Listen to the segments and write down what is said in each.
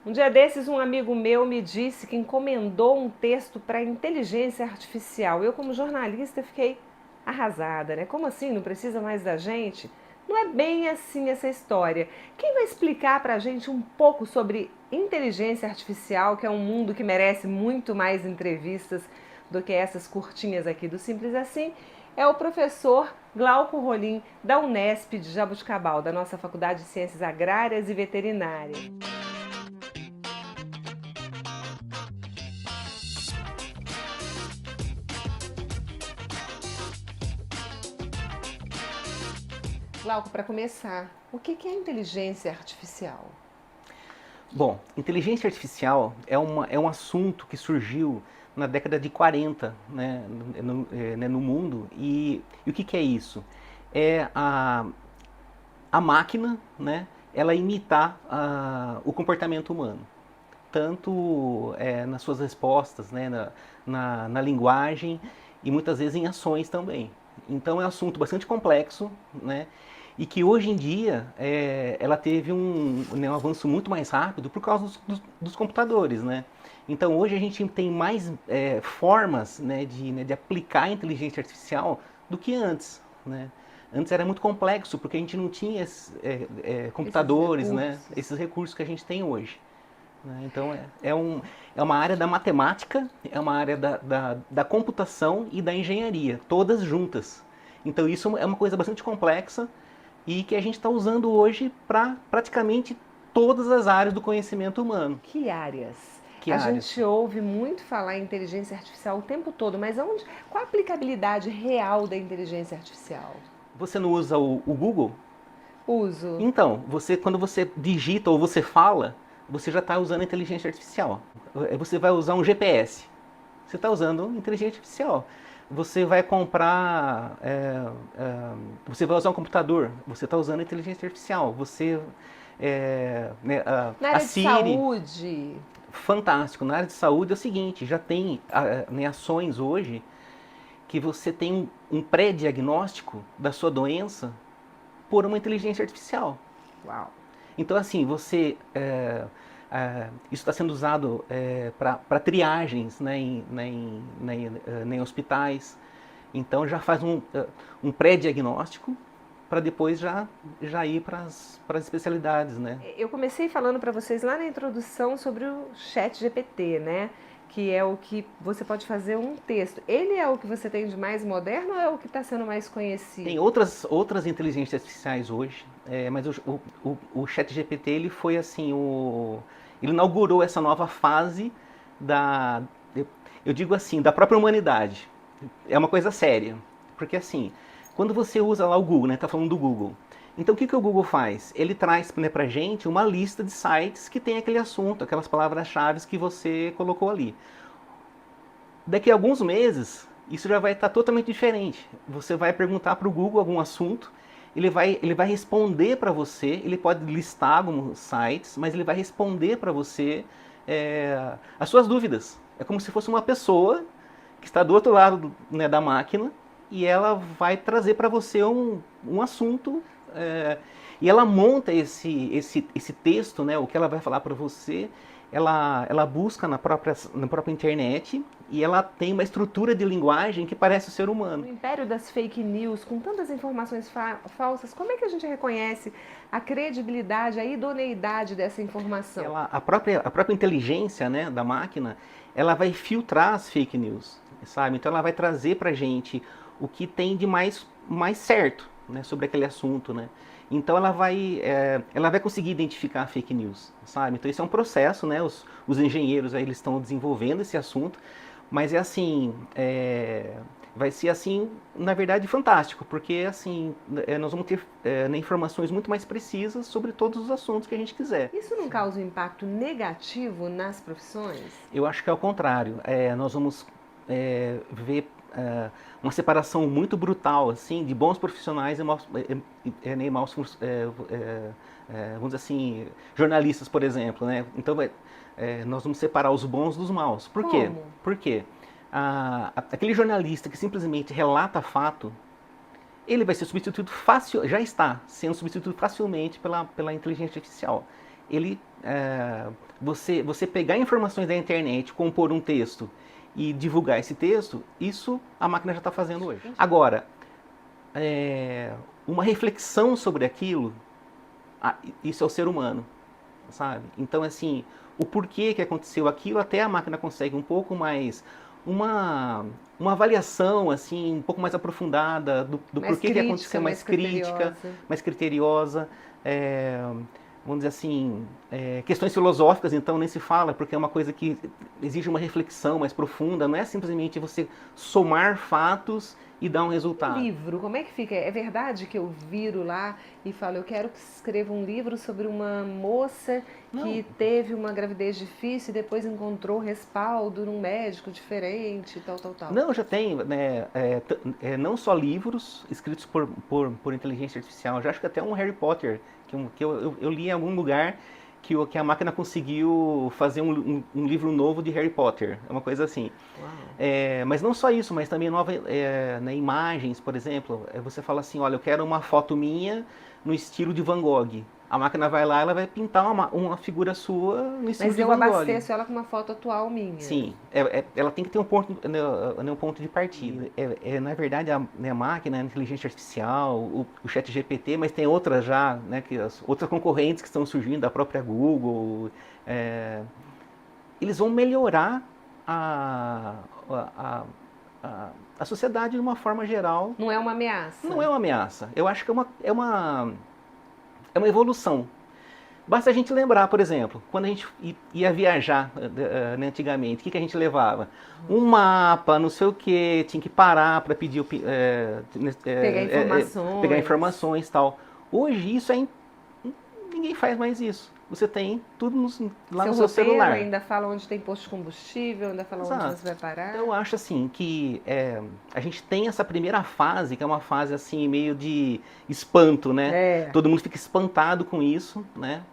Um dia desses, um amigo meu me disse que encomendou um texto para inteligência artificial. Eu, como jornalista, fiquei arrasada, né? Como assim? Não precisa mais da gente? Não é bem assim essa história. Quem vai explicar para a gente um pouco sobre inteligência artificial, que é um mundo que merece muito mais entrevistas do que essas curtinhas aqui do Simples Assim, é o professor Glauco Rolim, da Unesp de Jabuticabal, da nossa Faculdade de Ciências Agrárias e Veterinárias. Glauco, para começar, o que é inteligência artificial? Bom, inteligência artificial é um assunto que surgiu na década de 40, no mundo. E o que é isso? É a máquina, né, ela imitar o comportamento humano, tanto nas suas respostas, né, na linguagem e muitas vezes em ações também. Então é um assunto bastante complexo, né, e que hoje em dia ela teve um avanço muito mais rápido por causa dos computadores, né? Então hoje a gente tem mais formas, de aplicar a inteligência artificial do que antes, né? Antes era muito complexo porque a gente não tinha Esses computadores, né? recursos. Esses recursos que a gente tem hoje, né? Então é uma área da matemática, é uma área da computação e da engenharia, todas juntas. Então isso é uma coisa bastante complexa e que a gente está usando hoje para praticamente todas as áreas do conhecimento humano. Que áreas? Que A áreas? gente ouve muito falar em inteligência artificial o tempo todo, mas qual a aplicabilidade real da inteligência artificial? Você não usa o Google? Uso. Então, quando você digita ou você fala, você já está usando inteligência artificial. Você vai usar um GPS. Você está usando inteligência artificial. Você vai comprar, você vai usar um computador. Você está usando inteligência artificial. Na A área de Siri, saúde, fantástico. Na área de saúde é o seguinte, já tem ações hoje que você tem um pré-diagnóstico da sua doença por uma inteligência artificial. uau. Então, assim, isso está sendo usado para triagens, né, em hospitais. Então, já faz um pré-diagnóstico para depois já ir para as especialidades, né? Eu comecei falando para vocês lá na introdução sobre o chat GPT, né? Que é o que você pode fazer um texto. Ele é o que você tem de mais moderno ou é o que está sendo mais Tem conhecido? outras inteligências artificiais hoje, mas o ChatGPT ele foi assim, ele inaugurou essa nova fase da, eu digo assim, da própria humanidade. É uma coisa séria, porque assim, quando você usa lá o Google, né, tá falando do Google. Então o que o Google faz? Ele traz, né, pra gente uma lista de sites que tem aquele assunto, aquelas palavras-chave que você colocou ali. Daqui a alguns meses, isso já vai estar totalmente diferente. Você vai perguntar para o Google algum assunto, ele vai responder para você, ele pode listar alguns sites, mas ele vai responder para você as suas dúvidas. É como se fosse uma pessoa que está do outro lado, né, da máquina e ela vai trazer para você um assunto e ela monta esse texto, né, o que ela vai falar para você, ela busca na própria internet e ela tem uma estrutura de linguagem que parece o ser No humano. império das fake news, com tantas informações falsas, como é que a gente reconhece a credibilidade, a idoneidade dessa informação? A própria inteligência, né, da máquina, ela vai filtrar as fake news, sabe? Então ela vai trazer pra gente o que tem de mais certo, né, sobre aquele assunto, né? Então ela vai conseguir identificar a fake news, sabe? Então isso é um processo, né? Os engenheiros aí, eles estão desenvolvendo esse assunto, mas é assim, vai ser assim, na verdade, fantástico, porque assim, nós vamos ter né, informações muito mais precisas sobre todos os assuntos que a gente quiser. Isso não causa um impacto negativo nas profissões? Eu acho que é o contrário. Nós vamos ver uma separação muito brutal, assim, de bons profissionais e maus, e maus vamos dizer assim, jornalistas, por exemplo, né? Então, nós vamos separar os bons dos maus. Por quê? Como? Porque aquele jornalista que simplesmente relata fato, ele vai ser substituído fácil, já está sendo substituído facilmente pela inteligência artificial. ele, você pegar informações da internet, compor um texto e divulgar esse texto, isso a máquina já está fazendo hoje. Agora, uma reflexão sobre aquilo, isso é o ser humano, sabe? Então, assim, o porquê que aconteceu aquilo, até a máquina consegue um pouco mais, uma avaliação, assim, um pouco mais aprofundada do Mais porquê que crítica, aconteceu, mais mais crítica, criteriosa. mais criteriosa. Vamos dizer assim, questões filosóficas, então, nem se fala, porque é uma coisa que exige uma reflexão mais profunda, não é simplesmente você somar fatos e dar um resultado. Livro, como é que fica? É verdade que eu viro lá e falo, eu quero que se escreva um livro sobre uma moça Não, que teve uma gravidez difícil e depois encontrou respaldo num médico diferente, tal, tal, tal. não, já tem, né, não só livros escritos por inteligência artificial, já acho que até um Harry Potter, que eu li em algum lugar que a máquina conseguiu fazer um livro novo de Harry Potter, é uma coisa assim. Uau. Mas não só isso, mas também né, imagens, por exemplo. Você fala assim, olha, eu quero uma foto minha no estilo de Van Gogh. A máquina vai lá, ela vai pintar uma figura sua no estilo Mas de eu Van Gogh. abasteço ela com uma foto atual minha. Sim, ela tem que ter um ponto de partida. Na verdade, né, a máquina, a inteligência artificial, o chat GPT, mas tem outras já, né, outras concorrentes que estão surgindo, da própria Google. é, Eles vão melhorar a, a, a, a sociedade de uma forma geral. Não é uma ameaça. Não é uma ameaça. Eu acho que é uma evolução. Basta a gente lembrar, por exemplo, quando a gente ia viajar né, antigamente, o que a gente levava? Um mapa, não sei o que, tinha que parar para pedir, Pegar informações. pegar informações e tal. Hoje isso ninguém faz mais isso. Você tem tudo lá Seu no seu roteiro celular. ainda fala onde tem posto de combustível, ainda fala onde Exato. você vai parar. Eu acho assim que a gente tem essa primeira fase, que é uma fase assim meio de espanto, né? É. Todo mundo fica espantado com isso, né?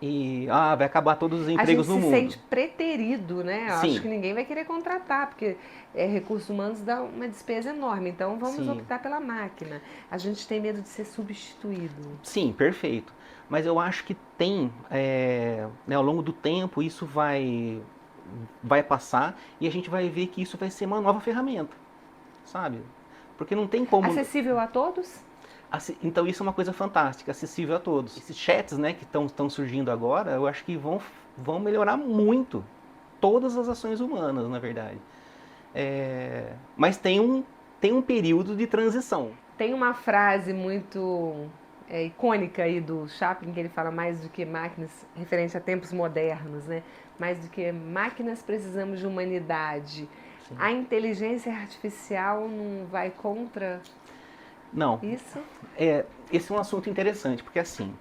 E vai acabar todos os A gente empregos no se mundo. sente preterido, né? Eu acho Sim, que ninguém vai querer contratar, porque recursos humanos dá uma despesa enorme. Então vamos sim, optar pela máquina. A gente tem medo de ser substituído. sim, perfeito. Mas eu acho que tem, né, ao longo do tempo, isso vai passar e a gente vai ver que isso vai ser uma nova ferramenta, sabe? Porque não tem como. Acessível a todos? Então isso é uma coisa fantástica, acessível a todos. Esses chats, né, que estão surgindo agora, eu acho que vão melhorar muito todas as ações humanas, na verdade. Mas tem um período de transição. Tem uma frase muito icônica aí do Chaplin, que ele fala mais do que máquinas, referente a tempos modernos, né? Mais do que máquinas precisamos de humanidade. Sim. A inteligência artificial não vai contra Não, isso? esse é um assunto interessante, porque assim,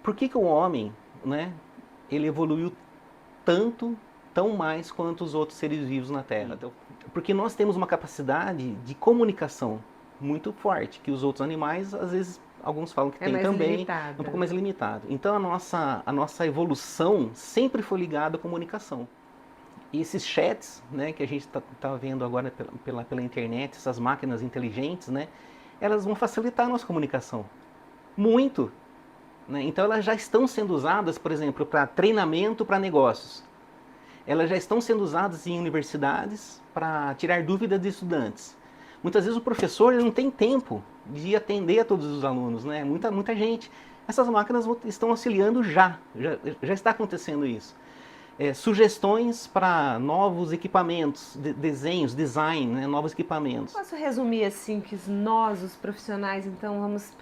por que o homem, né, ele evoluiu tanto, tão mais quanto os outros seres vivos na Terra? Então, porque nós temos uma capacidade de comunicação muito forte, que os outros animais, às vezes, alguns falam que tem também, limitada. é um pouco mais limitado. Então a nossa evolução sempre foi ligada à comunicação. E esses chats, né, que a gente está vendo agora pela internet, essas máquinas inteligentes, né, elas vão facilitar a nossa comunicação. Muito. Né? Então elas já estão sendo usadas, por exemplo, para treinamento para negócios. Elas já estão sendo usadas em universidades para tirar dúvidas de estudantes. Muitas vezes o professor ele não tem tempo de atender a todos os alunos, né? Muita gente. Essas máquinas estão auxiliando já está acontecendo isso. Sugestões para novos equipamentos, desenhos, design, né? Novos equipamentos. Posso resumir assim que nós, os profissionais, então vamos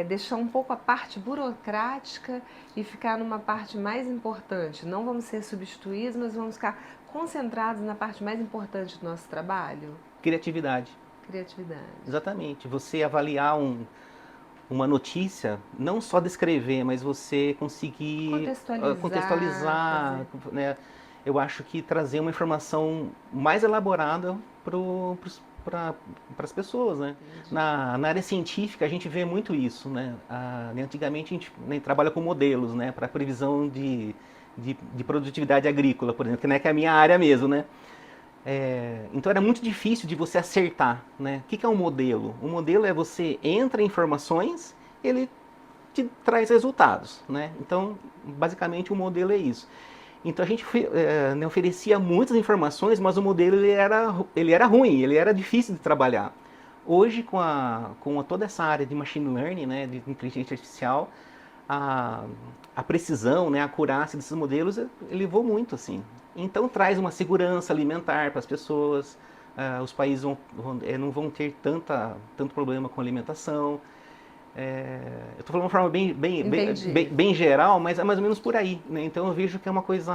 deixar um pouco a parte burocrática e ficar numa parte mais importante. Não vamos ser substituídos, mas vamos ficar concentrados na parte mais importante do nosso trabalho? Criatividade. Criatividade. Exatamente. Você avaliar uma notícia, não só descrever, mas você conseguir contextualizar, né? Eu acho que trazer uma informação mais elaborada para as pessoas, né? Na área científica a gente vê muito isso, né? Antigamente a gente trabalha com modelos, né? Para previsão de produtividade agrícola, por exemplo, que é a minha área mesmo, né? Então era muito difícil de você acertar, né? O que é um modelo? Um modelo é você entra informações, ele te traz resultados, né? Então, basicamente, o modelo é isso. Então, a gente oferecia muitas informações, mas o modelo ele era ruim, ele era difícil de trabalhar. Hoje, com toda essa área de machine learning, né, de inteligência artificial, a, a precisão, né, a acurácia desses modelos elevou muito, assim. Então, traz uma segurança alimentar para as pessoas, os países não vão ter tanto problema com alimentação. Eu estou falando de uma forma Entendi. bem geral, mas é mais ou menos por aí, né? Então eu vejo que é uma coisa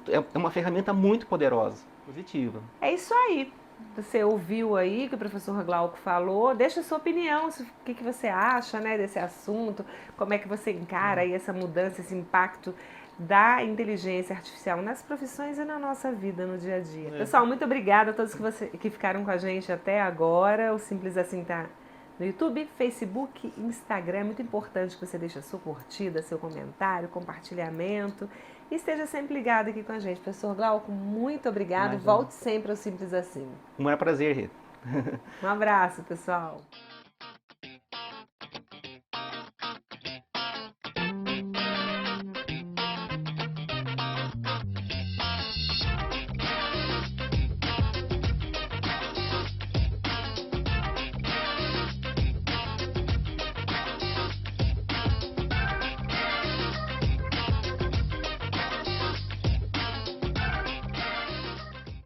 é uma ferramenta muito poderosa, positiva. É isso aí. Você ouviu aí que o professor Glauco falou. Deixa a sua opinião, o que você acha, né, desse assunto, como é que você encara aí essa mudança, esse impacto da inteligência artificial nas profissões e na nossa vida no dia a dia. Pessoal, muito obrigada a todos que ficaram com a gente até agora. O Simples Assim tá no YouTube, Facebook, Instagram. É muito importante que você deixe a sua curtida, seu comentário, compartilhamento. E esteja sempre ligado aqui com a gente. Professor Glauco, muito obrigado. Imagina. Volte sempre ao Simples Assim. Um maior prazer, Rê. Um abraço, pessoal.